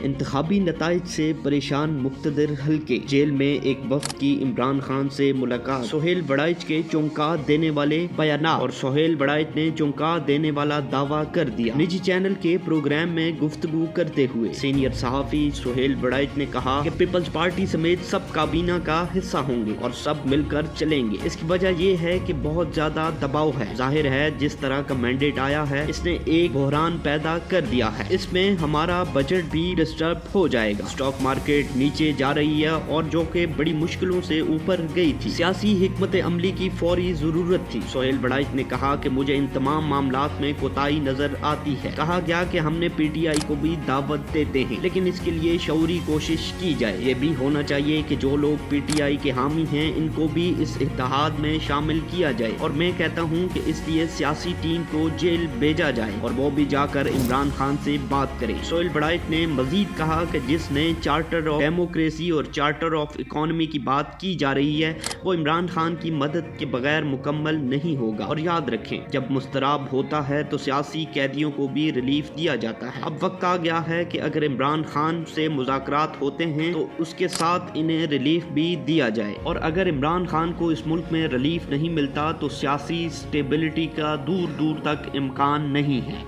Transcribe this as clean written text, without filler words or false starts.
انتخابی نتائج سے پریشان مقتدر حلقے، جیل میں ایک وفد کی عمران خان سے ملاقات، سہیل وڑائچ کے چونکا دینے والے بیانات اور سہیل وڑائچ نے چونکا دینے والا دعویٰ کر دیا۔ نجی چینل کے پروگرام میں گفتگو کرتے ہوئے سینئر صحافی سہیل وڑائچ نے کہا کہ پیپلز پارٹی سمیت سب کابینہ کا حصہ ہوں گے اور سب مل کر چلیں گے۔ اس کی وجہ یہ ہے کہ بہت زیادہ دباؤ ہے، ظاہر ہے جس طرح کا مینڈیٹ آیا ہے اس نے ایک بحران پیدا کر دیا ہے، اس میں ہمارا بجٹ بھی ڈسٹرب ہو جائے گا، اسٹاک مارکیٹ نیچے جا رہی ہے اور جو کہ بڑی مشکلوں سے اوپر گئی تھی، سیاسی حکمت عملی کی فوری ضرورت تھی۔ سہیل وڑائچ نے کہا کہ مجھے ان تمام معاملات میں کوتاہی نظر آتی ہے۔ کہا گیا کہ ہم نے پی ٹی آئی کو بھی دعوت دیتے ہیں لیکن اس کے لیے شعوری کوشش کی جائے، یہ بھی ہونا چاہیے کہ جو لوگ پی ٹی آئی کے حامی ہیں ان کو بھی اس اتحاد میں شامل کیا جائے، اور میں کہتا ہوں کہ اس لیے سیاسی ٹیم کو جیل بھیجا جائے اور وہ بھی جا کر عمران خان سے بات کرے۔ سہیل وڑائچ نے مزید کہا کہ جس نے چارٹر آف ڈیموکریسی اور چارٹر آف اکانومی کی بات کی جا رہی ہے وہ عمران خان کی مدد کے بغیر مکمل نہیں ہوگا، اور یاد رکھیں جب مضطرب ہوتا ہے تو سیاسی قیدیوں کو بھی ریلیف دیا جاتا ہے۔ اب وقت آ گیا ہے کہ اگر عمران خان سے مذاکرات ہوتے ہیں تو اس کے ساتھ انہیں ریلیف بھی دیا جائے، اور اگر عمران خان کو اس ملک میں ریلیف نہیں ملتا تو سیاسی سٹیبلٹی کا دور دور تک امکان نہیں ہے۔